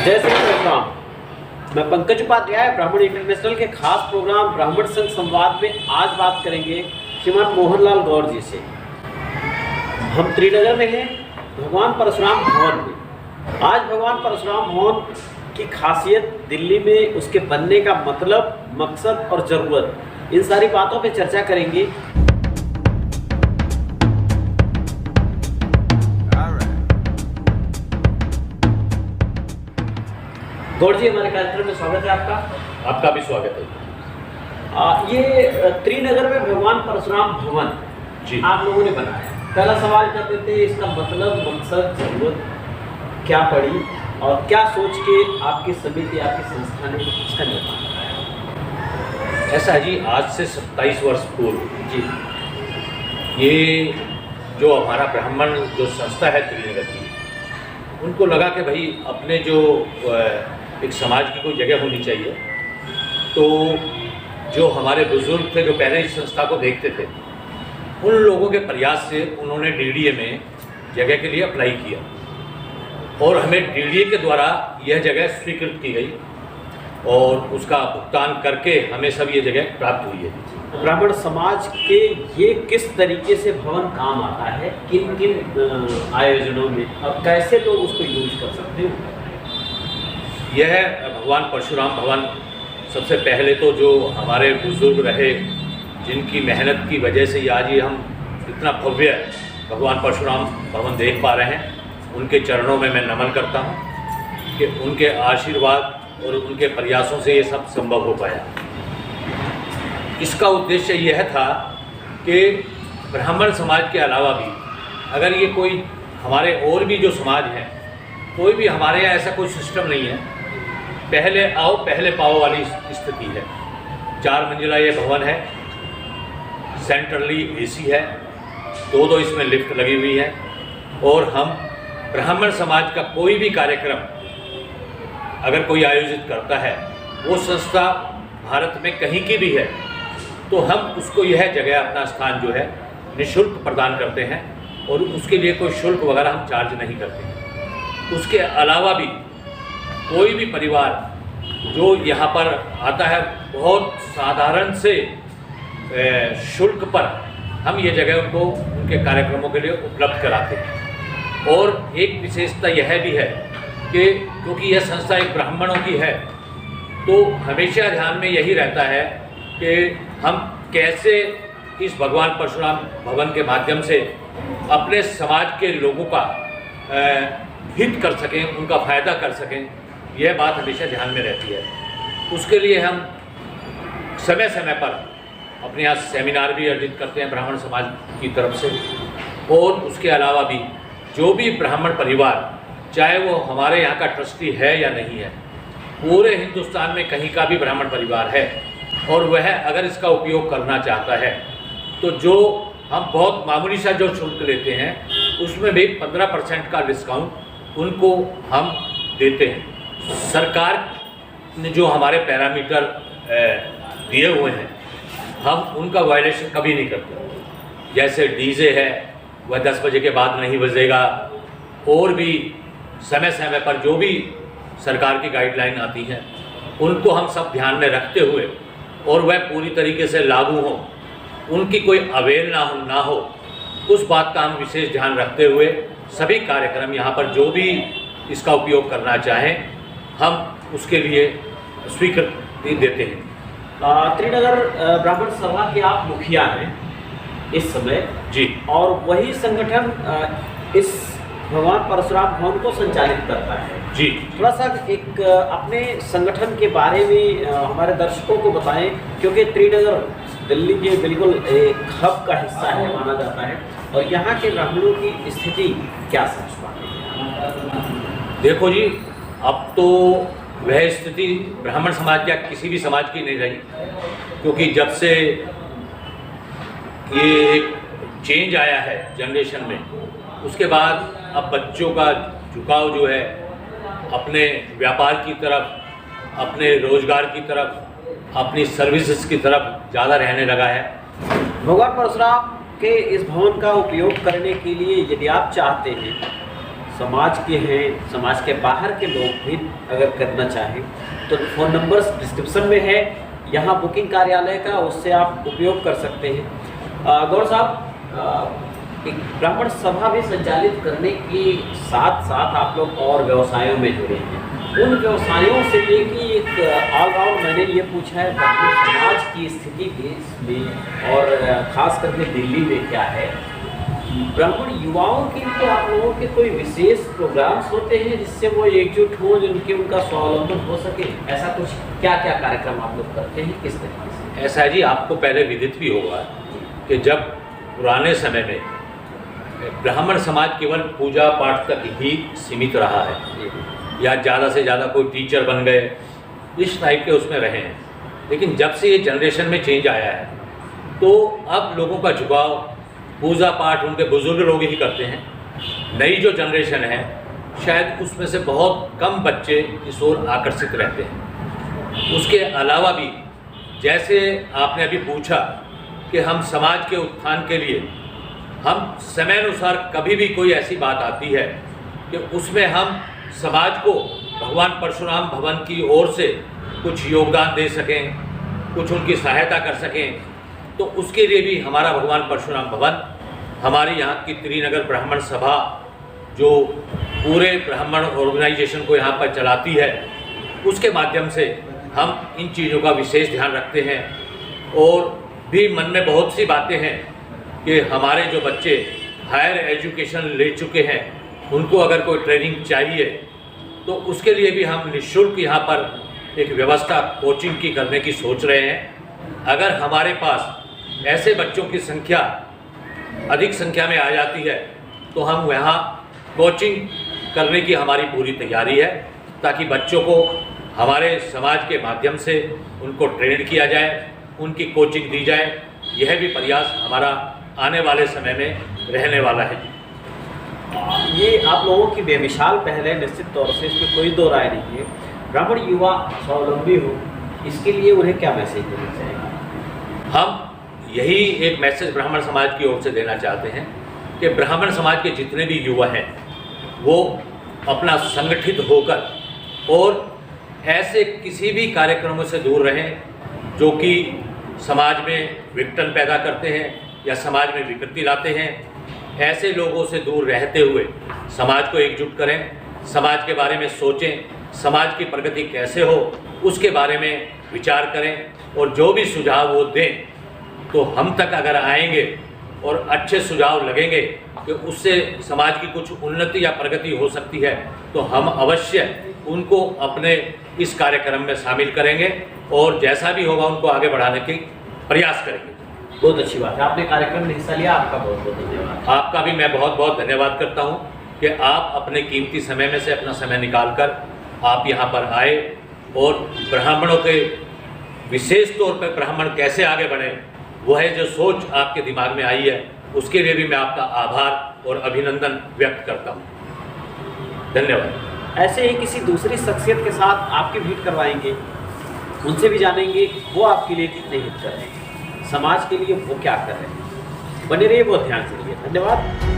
जय श्री राम। मैं पंकज उपाध्याय ब्राह्मण इंटरनेशनल के खास प्रोग्राम ब्राह्मण संघ संवाद में आज बात करेंगे श्रीमान मोहनलाल गौर जी से। हम त्रिनगर में हैं, भगवान परशुराम भवन में। आज भगवान परशुराम भवन की खासियत, दिल्ली में उसके बनने का मतलब, मकसद और ज़रूरत, इन सारी बातों पे चर्चा करेंगे। गौर जी, हमारे कार्यक्रम में स्वागत है आपका। आपका भी स्वागत है। ये त्रिनगर में भगवान परशुराम भवन जी आप लोगों ने बनाया। पहला सवाल करते थे, इसका मतलब, मकसद, जरूरत क्या पड़ी और क्या सोच के आपकी समिति, आपकी संस्था ने इसका निर्माण कराया? ऐसा है जी, आज से 27 वर्ष पूर्व जी, ये जो हमारा ब्राह्मण जो संस्था है त्रिनगर की, उनको लगा कि भाई अपने जो एक समाज की कोई जगह होनी चाहिए। तो जो हमारे बुजुर्ग थे जो पहले इस संस्था को देखते थे, उन लोगों के प्रयास से उन्होंने डीडीए में जगह के लिए अप्लाई किया और हमें डीडीए के द्वारा यह जगह स्वीकृत की गई और उसका भुगतान करके हमें सब ये जगह प्राप्त हुई है। ब्राह्मण समाज के ये किस तरीके से भवन काम आता है, किन किन आयोजनों में, और कैसे लोग उसको यूज कर सकते हैं? यह भगवान परशुराम भवन सबसे पहले तो जो हमारे बुजुर्ग रहे, जिनकी मेहनत की वजह से आज ये हम इतना भव्य भगवान परशुराम भवन देख पा रहे हैं, उनके चरणों में मैं नमन करता हूँ कि उनके आशीर्वाद और उनके प्रयासों से ये सब संभव हो पाया। इसका उद्देश्य यह था कि ब्राह्मण समाज के अलावा भी अगर ये कोई हमारे और भी जो समाज हैं, कोई भी हमारे यहाँ ऐसा कोई सिस्टम नहीं है, पहले आओ पहले पाओ वाली स्थिति है। 4 मंजिला ये भवन है, सेंट्रली एसी है, दो इसमें लिफ्ट लगी हुई है और हम ब्राह्मण समाज का कोई भी कार्यक्रम अगर कोई आयोजित करता है, वो संस्था भारत में कहीं की भी है, तो हम उसको यह जगह, अपना स्थान जो है, निःशुल्क प्रदान करते हैं और उसके लिए कोई शुल्क वगैरह हम चार्ज नहीं करते। उसके अलावा भी कोई भी परिवार जो यहाँ पर आता है, बहुत साधारण से शुल्क पर हम ये जगह उनको उनके कार्यक्रमों के लिए उपलब्ध कराते हैं। और एक विशेषता यह भी है कि क्योंकि यह संस्था एक ब्राह्मणों की है, तो हमेशा ध्यान में यही रहता है कि हम कैसे इस भगवान परशुराम भवन के माध्यम से अपने समाज के लोगों का हित कर सकें, उनका फ़ायदा कर सकें, यह बात हमेशा ध्यान में रहती है। उसके लिए हम समय समय पर अपने यहाँ सेमिनार भी आयोजित करते हैं ब्राह्मण समाज की तरफ से। और उसके अलावा भी जो भी ब्राह्मण परिवार, चाहे वो हमारे यहाँ का ट्रस्टी है या नहीं है, पूरे हिंदुस्तान में कहीं का भी ब्राह्मण परिवार है और वह अगर इसका उपयोग करना चाहता है, तो जो हम बहुत मामूली सा जो शुल्क लेते हैं, उसमें भी 15% का डिस्काउंट उनको हम देते हैं। सरकार ने जो हमारे पैरामीटर दिए हुए हैं, हम उनका वायलेशन कभी नहीं करते। जैसे डीजे है, वह 10 बजे के बाद नहीं बजेगा, और भी समय समय पर जो भी सरकार की गाइडलाइन आती हैं, उनको हम सब ध्यान में रखते हुए और वह पूरी तरीके से लागू हो, उनकी कोई अवहेलना ना हो, उस बात का हम विशेष ध्यान रखते हुए सभी कार्यक्रम यहाँ पर जो भी इसका उपयोग करना चाहें, हम उसके लिए स्वीकृति देते हैं। त्रिनगर ब्राह्मण सभा के आप मुखिया हैं इस समय जी, और वही संगठन इस भगवान परशुराम भवन को संचालित करता है जी। थोड़ा सा एक अपने संगठन के बारे में हमारे दर्शकों को बताएं, क्योंकि त्रिनगर दिल्ली के बिल्कुल एक हब का हिस्सा है माना जाता है, और यहाँ के ब्राह्मणों की स्थिति क्या समझ पाते हैं? देखो जी, अब तो वह स्थिति ब्राह्मण समाज या किसी भी समाज की नहीं रही, क्योंकि जब से ये एक चेंज आया है जनरेशन में, उसके बाद अब बच्चों का झुकाव जो है अपने व्यापार की तरफ, अपने रोजगार की तरफ, अपनी सर्विसेज की तरफ ज़्यादा रहने लगा है। भगवान परशुराम के इस भवन का उपयोग करने के लिए यदि आप चाहते हैं, समाज के हैं, समाज के बाहर के लोग भी अगर करना चाहें तो फ़ोन नंबर डिस्क्रिप्शन में है, यहाँ बुकिंग कार्यालय का, उससे आप उपयोग कर सकते हैं। गौर साहब, एक ब्राह्मण सभा भी संचालित करने के साथ साथ आप लोग और व्यवसायों में जुड़े हैं। उन व्यवसायों से लेके एक ऑलराउंड मैंने ये पूछा है ब्राह्मण समाज की स्थिति देश में और ख़ास करके दिल्ली में क्या है। ब्राह्मण युवाओं के लिए आप लोगों के कोई विशेष प्रोग्राम्स होते हैं जिससे वो एकजुट हो, जिनके उनका स्वावलंबन हो सके? ऐसा कुछ क्या क्या कार्यक्रम आप लोग करते हैं, किस तरीके से? ऐसा है जी, आपको पहले विदित भी होगा कि जब पुराने समय में ब्राह्मण समाज केवल पूजा पाठ तक ही सीमित रहा है, या ज़्यादा से ज़्यादा कोई टीचर बन गए, इस टाइप के उसमें रहे हैं। लेकिन जब से ये जनरेशन में चेंज आया है तो अब लोगों का झुकाव पूजा पाठ उनके बुजुर्ग लोग ही करते हैं। नई जो जनरेशन है शायद उसमें से बहुत कम बच्चे इस ओर आकर्षित रहते हैं। उसके अलावा भी जैसे आपने अभी पूछा कि हम समाज के उत्थान के लिए हम समय अनुसार कभी भी कोई ऐसी बात आती है कि उसमें हम समाज को भगवान परशुराम भवन की ओर से कुछ योगदान दे सकें, कुछ उनकी सहायता कर सकें, तो उसके लिए भी हमारा भगवान परशुराम भवन, हमारी यहाँ की त्रिनगर ब्राह्मण सभा जो पूरे ब्राह्मण ऑर्गेनाइजेशन को यहाँ पर चलाती है, उसके माध्यम से हम इन चीज़ों का विशेष ध्यान रखते हैं। और भी मन में बहुत सी बातें हैं कि हमारे जो बच्चे हायर एजुकेशन ले चुके हैं उनको अगर कोई ट्रेनिंग चाहिए तो उसके लिए भी हम निःशुल्क यहाँ पर एक व्यवस्था कोचिंग की करने की सोच रहे हैं। अगर हमारे पास ऐसे बच्चों की संख्या अधिक संख्या में आ जाती है तो हम यहाँ कोचिंग करने की हमारी पूरी तैयारी है, ताकि बच्चों को हमारे समाज के माध्यम से उनको ट्रेन किया जाए, उनकी कोचिंग दी जाए। यह भी प्रयास हमारा आने वाले समय में रहने वाला है। ये आप लोगों की बेमिसाल पहल है, निश्चित तौर से इसमें कोई दो राय नहीं है। ब्राह्मण युवा स्वावलंबी हो, इसके लिए उन्हें क्या मैसेज देना चाहिए? हम यही एक मैसेज ब्राह्मण समाज की ओर से देना चाहते हैं कि ब्राह्मण समाज के जितने भी युवा हैं वो अपना संगठित होकर और ऐसे किसी भी कार्यक्रमों से दूर रहें जो कि समाज में विघटन पैदा करते हैं या समाज में विकृति लाते हैं। ऐसे लोगों से दूर रहते हुए समाज को एकजुट करें, समाज के बारे में सोचें, समाज की प्रगति कैसे हो उसके बारे में विचार करें, और जो भी सुझाव वो दें तो हम तक अगर आएंगे और अच्छे सुझाव लगेंगे कि उससे समाज की कुछ उन्नति या प्रगति हो सकती है तो हम अवश्य उनको अपने इस कार्यक्रम में शामिल करेंगे और जैसा भी होगा उनको आगे बढ़ाने के प्रयास करेंगे। बहुत अच्छी बात है, आपने कार्यक्रम में हिस्सा लिया, आपका बहुत बहुत धन्यवाद। आपका भी मैं बहुत बहुत धन्यवाद करता हूं कि आप अपने कीमती समय में से अपना समय निकाल कर आप यहाँ पर आए और ब्राह्मणों के विशेष तौर पर ब्राह्मण कैसे आगे बढ़े वह जो सोच आपके दिमाग में आई है उसके लिए भी मैं आपका आभार और अभिनंदन व्यक्त करता हूँ। धन्यवाद। ऐसे ही किसी दूसरी शख्सियत के साथ आपकी भेंट करवाएंगे, उनसे भी जानेंगे वो आपके लिए कितने हित कर रहे हैं, समाज के लिए वो क्या कर रहे हैं। बने रहिए, बहुत ध्यान से रहिए। धन्यवाद।